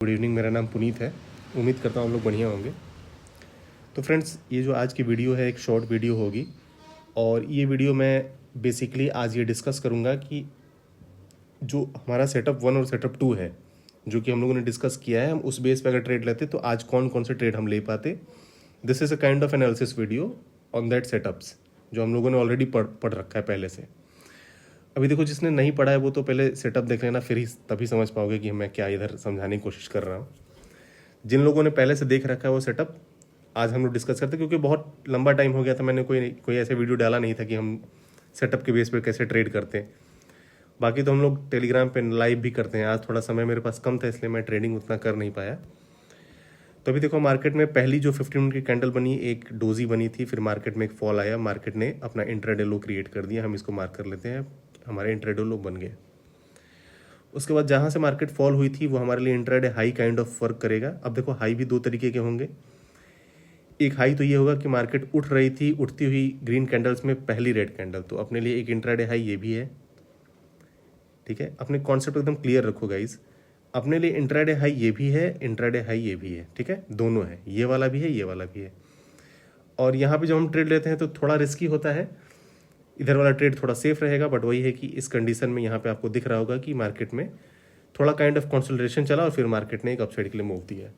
Good evening. मेरा नाम पुनीत है। उम्मीद करता हूँ आप लोग बढ़िया होंगे। तो फ्रेंड्स, ये जो आज की वीडियो है एक शॉर्ट वीडियो होगी और ये वीडियो मैं बेसिकली आज ये डिस्कस करूँगा कि जो हमारा सेटअप 1 और सेटअप 2 है, जो कि हम लोगों ने डिस्कस किया है, हम उस बेस पे अगर ट्रेड लेते तो आज कौन कौन से ट्रेड हम ले पाते। This is a kind of analysis video on that setups जो हम लोगों ने ऑलरेडी पढ़ रखा है पहले से। अभी देखो, जिसने नहीं पढ़ा है वो तो पहले सेटअप देख लेना, फिर ही तभी समझ पाओगे कि मैं क्या इधर समझाने की कोशिश कर रहा हूँ। जिन लोगों ने पहले से देख रखा है वो सेटअप आज हम लोग डिस्कस करते हैं, क्योंकि बहुत लंबा टाइम हो गया था, मैंने कोई ऐसे वीडियो डाला नहीं था कि हम सेटअप के बेस पर कैसे ट्रेड करते हैं। बाकी तो हम लोग टेलीग्राम पे लाइव भी करते हैं। आज थोड़ा समय मेरे पास कम था इसलिए मैं ट्रेडिंग उतना कर नहीं पाया। तो अभी देखो, मार्केट में पहली जो 15 मिनट की कैंडल बनी, एक डोजी बनी थी, फिर मार्केट में एक फॉल आया, मार्केट ने अपना इंट्राडे लो क्रिएट कर दिया। हम इसको मार्क कर लेते हैं, हमारे इंट्राडे लो बन गए। उसके बाद जहाँ से मार्केट फॉल हुई थी वो हमारे लिए intraday high kind of work करेगा। अब देखो, हाई भी दो तरीके के होंगे। एक हाई तो ये होगा कि मार्केट उठ रही थी, उठती हुई ग्रीन कैंडल्स में पहली रेड कैंडल, तो अपने लिए एक इंट्राडे हाई ये भी है। ठीक है, अपने कॉन्सेप्ट एकदम क्लियर रखो गाइज। अपने लिए इंट्राडे हाई ये भी है, इंट्राडे हाई ये भी है। ठीक है, दोनों है, ये वाला भी है, ये वाला भी है। और यहाँ पे जब हम ट्रेड लेते हैं तो थोड़ा रिस्की होता है। इधर वाला ट्रेड थोड़ा सेफ रहेगा, बट वही है कि इस कंडीशन में यहाँ पे आपको दिख रहा होगा कि मार्केट में थोड़ा काइंड ऑफ कंसोलिडेशन चला और फिर मार्केट ने एक अपसाइड के लिए मूव दिया।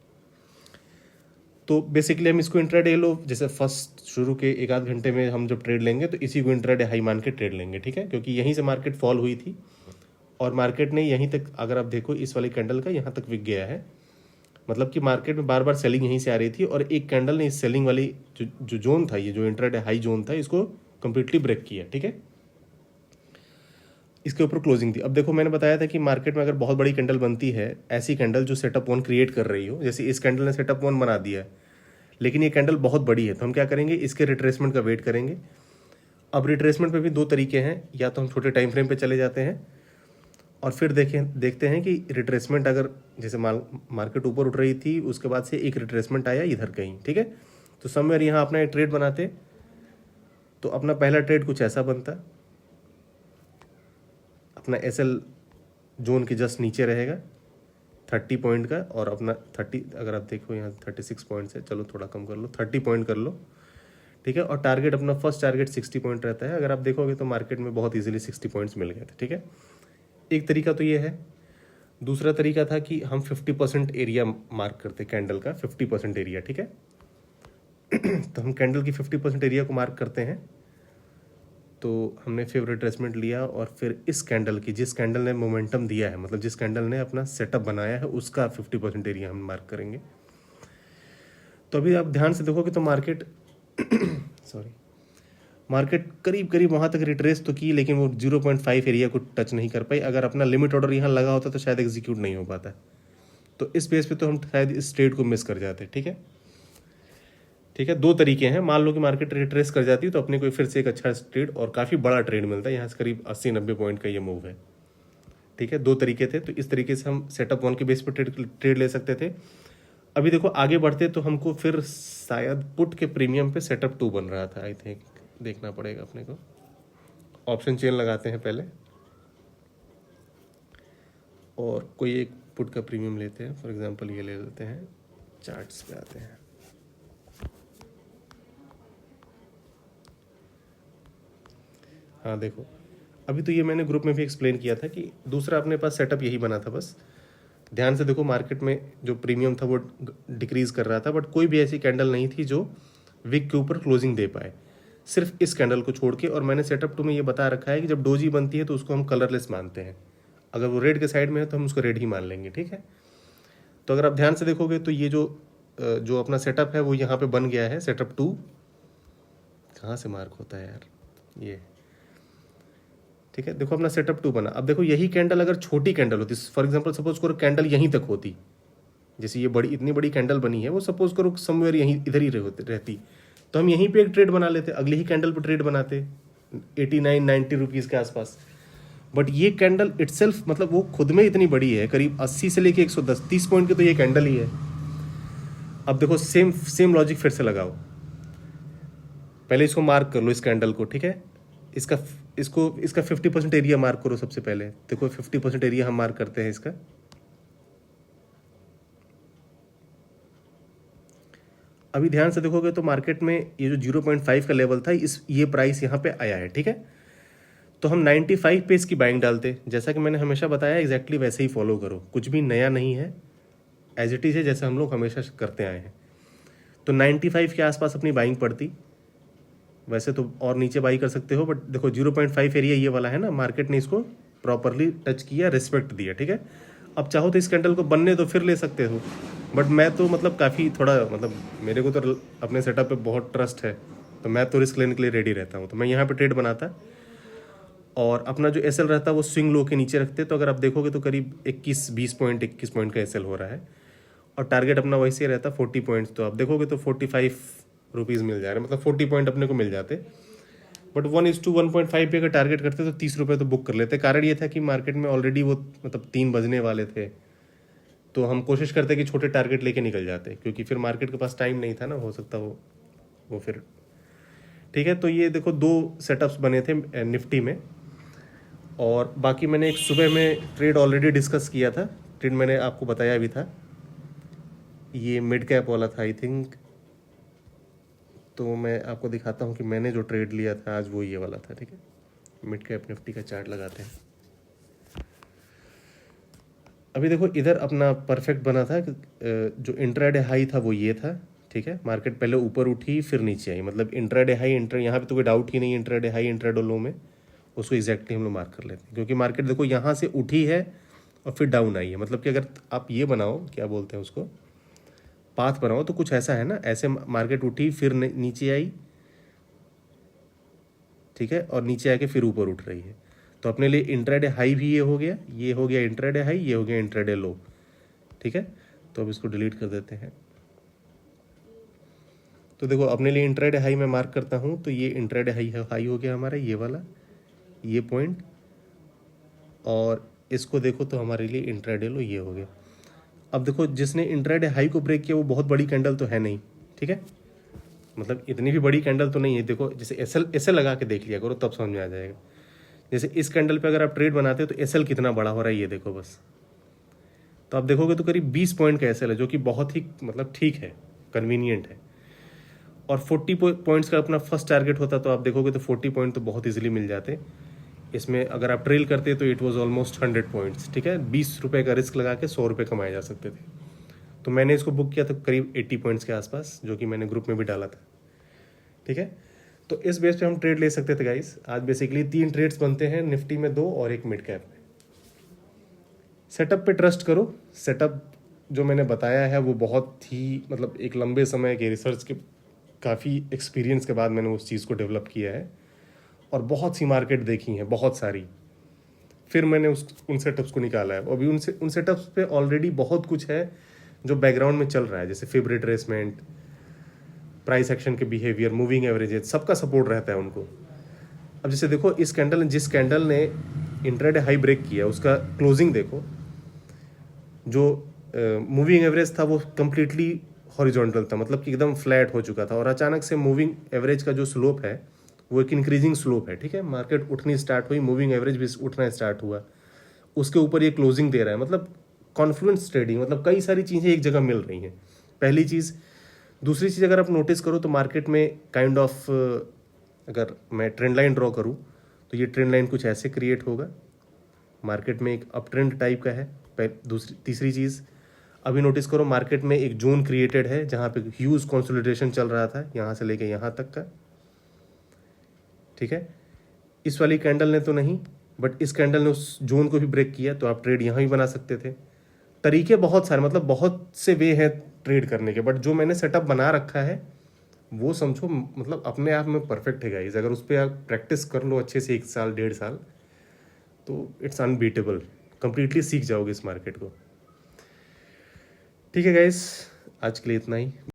तो बेसिकली हम इसको इंट्राडे लो, जैसे फर्स्ट शुरू के एक आध घंटे में हम जब ट्रेड लेंगे तो इसी को इंट्राडे हाई मान के ट्रेड लेंगे। ठीक है, क्योंकि यहीं से मार्केट फॉल हुई थी और मार्केट ने यहीं तक, अगर आप देखो इस वाली कैंडल का यहाँ तक विक गया है, मतलब कि मार्केट में बार बार सेलिंग यहीं से आ रही थी और एक कैंडल ने इस सेलिंग वाली जो जोन था, ये जो इंट्राडे हाई जोन था, इसको कंप्लीटली ब्रेक किया। ठीक है, इसके ऊपर क्लोजिंग थी। अब देखो, मैंने बताया था कि मार्केट में अगर बहुत बड़ी कैंडल बनती है, ऐसी कैंडल जो सेटअप 1 क्रिएट कर रही हो, जैसे इस कैंडल ने सेटअप 1 बना दिया है, लेकिन ये कैंडल बहुत बड़ी है, तो हम क्या करेंगे, इसके रिट्रेसमेंट का वेट करेंगे। अब रिट्रेसमेंट पे भी दो तरीके हैं, या तो हम छोटे टाइम फ्रेम पे चले जाते हैं और फिर देखते हैं कि रिट्रेसमेंट अगर जैसे मार्केट ऊपर उठ रही थी, उसके बाद से एक रिट्रेसमेंट आया इधर कहीं। ठीक है, तो समवेयर यहाँ अपना एक ट्रेड बनाते, तो अपना पहला ट्रेड कुछ ऐसा बनता, अपना एसएल जोन के जस्ट नीचे रहेगा 30 पॉइंट का, और अपना 30, अगर आप देखो यहाँ 36 पॉइंट्स है, चलो थोड़ा कम कर लो, 30 पॉइंट कर लो। ठीक है, और टारगेट अपना फर्स्ट टारगेट 60 पॉइंट रहता है। अगर आप देखोगे तो मार्केट में बहुत इजीली 60 पॉइंट्स मिल गए थे। ठीक है, एक तरीका तो ये है। दूसरा तरीका था कि हम 50% एरिया मार्क करते, कैंडल का 50% एरिया। ठीक है, तो हम कैंडल की 50% एरिया को मार्क करते हैं। तो हमने फिर रिट्रेसमेंट लिया और फिर इस कैंडल की, जिस कैंडल ने मोमेंटम दिया है, मतलब जिस कैंडल ने अपना सेटअप बनाया है, उसका 50% एरिया हम मार्क करेंगे। तो अभी आप ध्यान से देखोगे तो मार्केट मार्केट करीब करीब वहाँ तक रिट्रेस तो की, लेकिन वो 0.5 एरिया को टच नहीं कर पाई। अगर अपना लिमिट ऑर्डर यहाँ लगा होता तो शायद एग्जीक्यूट नहीं हो पाता। तो इस बेस पे तो हम शायद इस ट्रेड को मिस कर जाते। ठीक है, ठीक है, दो तरीके हैं। मान लो कि मार्केट रिट्रेस कर जाती है तो अपने को फिर से एक अच्छा ट्रेड और काफ़ी बड़ा ट्रेड मिलता है, यहाँ से करीब 80-90 पॉइंट का ये मूव है। ठीक है, दो तरीके थे। तो इस तरीके से हम सेटअप 1 के बेस पर ट्रेड ले सकते थे। अभी देखो, आगे बढ़ते तो हमको फिर शायद पुट के प्रीमियम पे सेटअप 2 बन रहा था, आई थिंक, देखना पड़ेगा अपने को। ऑप्शन चेन लगाते हैं पहले और कोई एक पुट का प्रीमियम लेते हैं। फॉर एग्जांपल ये ले लेते हैं, चार्ट्स पे आते हैं। हाँ देखो, अभी तो ये मैंने ग्रुप में भी एक्सप्लेन किया था कि दूसरा अपने पास सेटअप यही बना था। बस ध्यान से देखो, मार्केट में जो प्रीमियम था वो डिक्रीज कर रहा था, बट कोई भी ऐसी कैंडल नहीं थी जो विक के ऊपर क्लोजिंग दे पाए, सिर्फ इस कैंडल को छोड़ के। और मैंने सेटअप 2 में ये बता रखा है कि जब डोजी बनती है तो उसको हम कलरलेस मानते हैं। अगर वो रेड के साइड में है तो हम उसको रेड ही मान लेंगे। ठीक है, तो अगर आप ध्यान से देखोगे तो ये जो अपना सेटअप है वो यहाँ पे बन गया है। सेटअप 2 कहाँ से मार्क होता है यार, ये। ठीक है, देखो अपना सेटअप 2 बना। अब देखो, यही कैंडल अगर छोटी कैंडल होती, फॉर एग्जांपल सपोज करो कैंडल यहीं तक होती, जैसे ये बड़ी, इतनी बड़ी कैंडल बनी है, वो सपोज करो समवेयर यहीं इधर ही रहती, तो हम यहीं पे एक ट्रेड बना लेते, अगली ही कैंडल पे ट्रेड बनाते 89-90 रुपीज़ के आसपास। बट ये कैंडल इटसेल्फ, मतलब वो खुद में इतनी बड़ी है, करीब 80 से लेके 110-30 पॉइंट की तो ये कैंडल ही है। अब देखो, सेम लॉजिक फिर से लगाओ। पहले इसको मार्क कर लो, इस कैंडल को। ठीक है, इसका 50% एरिया मार्क करो सबसे पहले। देखो 50% एरिया हम मार्क करते हैं इसका। अभी ध्यान से देखोगे तो मार्केट में ये जो 0.5 का लेवल था, ये प्राइस यहाँ पे आया है, ठीक है। तो हम 95 पे इसकी बाइंग डालते, जैसा कि मैंने हमेशा बताया एग्जैक्टली वैसे ही फॉलो करो, कुछ भी नया नहीं है, एज इट इज़ है जैसे हम लोग हमेशा करते आए हैं। तो 95 के आसपास अपनी बाइंग पड़ती, वैसे तो और नीचे बाई कर सकते हो, बट देखो 0.5 एरिया ये वाला है ना, मार्केट ने इसको प्रॉपरली टच किया, रिस्पेक्ट दिया, ठीक है। अब चाहो तो इस कैंडल को बनने दो, फिर ले सकते हो, बट मैं तो मतलब काफ़ी थोड़ा मतलब मेरे को तो अपने सेटअप पे बहुत ट्रस्ट है, तो मैं तो रिस्क लेने के लिए रेडी रहता हूँ। तो मैं यहाँ पे ट्रेड बनाता और अपना जो एसएल रहता है वो स्विंग लो के नीचे रखते। तो अगर आप देखोगे तो करीब 21 पॉइंट का एसएल हो रहा है और टारगेट अपना वैसे ही रहता 40 पॉइंट्स। तो आप देखोगे तो 45 रुपीज़ मिल जा रहे हैं, मतलब 40 पॉइंट अपने को मिल जाते। बट 1:1.5 पे अगर टारगेट करते तो 30 रुपये तो बुक कर लेते। कारण ये था कि मार्केट में ऑलरेडी वो मतलब 3 बजने वाले थे, तो हम कोशिश करते कि छोटे टारगेट लेके निकल जाते, क्योंकि फिर मार्केट के पास टाइम नहीं था ना, हो सकता वो फिर ठीक है। तो ये देखो 2 सेटअप्स बने थे निफ्टी में, और बाकी मैंने एक सुबह में ट्रेड ऑलरेडी डिस्कस किया था, ट्रेड मैंने आपको बताया भी था, ये मिड कैप वाला था आई थिंक। तो मैं आपको दिखाता हूँ कि मैंने जो ट्रेड लिया था आज वो ये वाला था, ठीक है। मिड कैप निफ्टी का चार्ट लगाते हैं। अभी देखो इधर अपना परफेक्ट बना था, जो इंट्राडे हाई था वो ये था, ठीक है। मार्केट पहले ऊपर उठी फिर नीचे आई, मतलब इंट्राडे हाई यहाँ पे तो कोई डाउट ही नहीं, इंट्राडे हाई इंट्राडे लो में उसको एग्जैक्टली हम लोग मार्क कर लेते हैं, क्योंकि मार्केट देखो यहाँ से उठी है और फिर डाउन आई है। मतलब कि अगर आप ये बनाओ, क्या बोलते हैं उसको, पाथ बनाओ, तो कुछ ऐसा है ना, ऐसे मार्केट उठी फिर नीचे आई, ठीक है, और नीचे आके फिर ऊपर उठ रही है। तो अपने लिए इंट्राडे हाई भी ये हो गया इंट्राडे हाई, ये हो गया इंट्राडे लो, ठीक है। तो अब इसको डिलीट कर देते हैं। तो देखो अपने लिए इंट्राडे हाई मैं मार्क करता हूँ, तो ये इंट्राडे हाई हो गया हमारा, ये वाला, ये पॉइंट, और इसको देखो तो हमारे लिए इंट्राडे लो ये हो गया। अब देखो जिसने इंट्राडे हाई को ब्रेक किया वो बहुत बड़ी कैंडल तो है नहीं, ठीक है, मतलब इतनी भी बड़ी कैंडल तो नहीं है। देखो जैसे एसएल लगा के देख लिया करो, तब समझ में आ जाएगा। जैसे इस कैंडल पे अगर आप ट्रेड बनाते हो तो एसएल कितना बड़ा हो रहा है ये देखो बस। तो आप देखोगे तो करीब 20 पॉइंट का एसएल है, जो कि बहुत ही मतलब ठीक है, कन्वीनियंट है। और 40 पॉइंट्स का अपना फर्स्ट टारगेट होता, तो आप देखोगे तो 40 पॉइंट तो बहुत इजीली मिल जाते। इसमें अगर आप ट्रेल करते तो इट वाज ऑलमोस्ट 100 पॉइंट्स, ठीक है। 20 रुपये का रिस्क लगा के 100 रुपये कमाए जा सकते थे। तो मैंने इसको बुक किया था करीब 80 पॉइंट्स के आसपास, जो कि मैंने ग्रुप में भी डाला था, ठीक है। तो इस बेस पे हम ट्रेड ले सकते थे गाइस। आज बेसिकली 3 ट्रेड्स बनते हैं, निफ्टी में 2 और एक मिड कैप में। सेटअप पे ट्रस्ट करो, सेटअप जो मैंने बताया है वो बहुत ही मतलब एक लंबे समय के रिसर्च के काफ़ी एक्सपीरियंस के बाद मैंने उस चीज़ को डेवलप किया है, और बहुत सी मार्केट देखी हैं, बहुत सारी, फिर मैंने उन सेटअप्स को निकाला है। अभी उन सेटअप्स पे ऑलरेडी बहुत कुछ है जो बैकग्राउंड में चल रहा है, जैसे फिब रिट्रेसमेंट, प्राइस एक्शन के बिहेवियर, मूविंग एवरेजेस, सबका सपोर्ट रहता है उनको। अब जैसे देखो जिस कैंडल ने इंट्राडे हाई ब्रेक किया उसका क्लोजिंग देखो, जो मूविंग एवरेज था वो कम्प्लीटली हॉरिजॉन्टल था, मतलब कि एकदम फ्लैट हो चुका था, और अचानक से मूविंग एवरेज का जो स्लोप है वो एक इंक्रीजिंग स्लोप है, ठीक है। मार्केट उठनी स्टार्ट हुई, मूविंग एवरेज भी उठना स्टार्ट हुआ, उसके ऊपर ये क्लोजिंग दे रहा है, मतलब कॉन्फ्लुएंस ट्रेडिंग, मतलब कई सारी चीज़ें एक जगह मिल रही हैं, पहली चीज़। दूसरी चीज़ अगर आप नोटिस करो तो मार्केट में काइंड ऑफ, अगर मैं ट्रेंड लाइन ड्रॉ करूँ तो ये ट्रेंड लाइन कुछ ऐसे क्रिएट होगा, मार्केट में एक अप ट्रेंड टाइप का है। तीसरी चीज़ अभी नोटिस करो, मार्केट में एक जोन क्रिएटेड है जहाँ पे ह्यूज कंसोलिडेशन चल रहा था, यहाँ से लेके यहाँ तक का, ठीक है। इस वाली कैंडल ने तो नहीं, बट इस कैंडल ने उस जोन को भी ब्रेक किया, तो आप ट्रेड यहाँ भी बना सकते थे। तरीके बहुत सारे, मतलब बहुत से वे हैं ट्रेड करने के, बट जो मैंने सेटअप बना रखा है वो समझो मतलब अपने आप में परफेक्ट है गाइस। अगर उस पर आप प्रैक्टिस कर लो अच्छे से 1 साल 1.5 साल, तो इट्स अनबीटेबल, कंप्लीटली सीख जाओगे इस मार्केट को। ठीक है गाइस, आज के लिए इतना ही।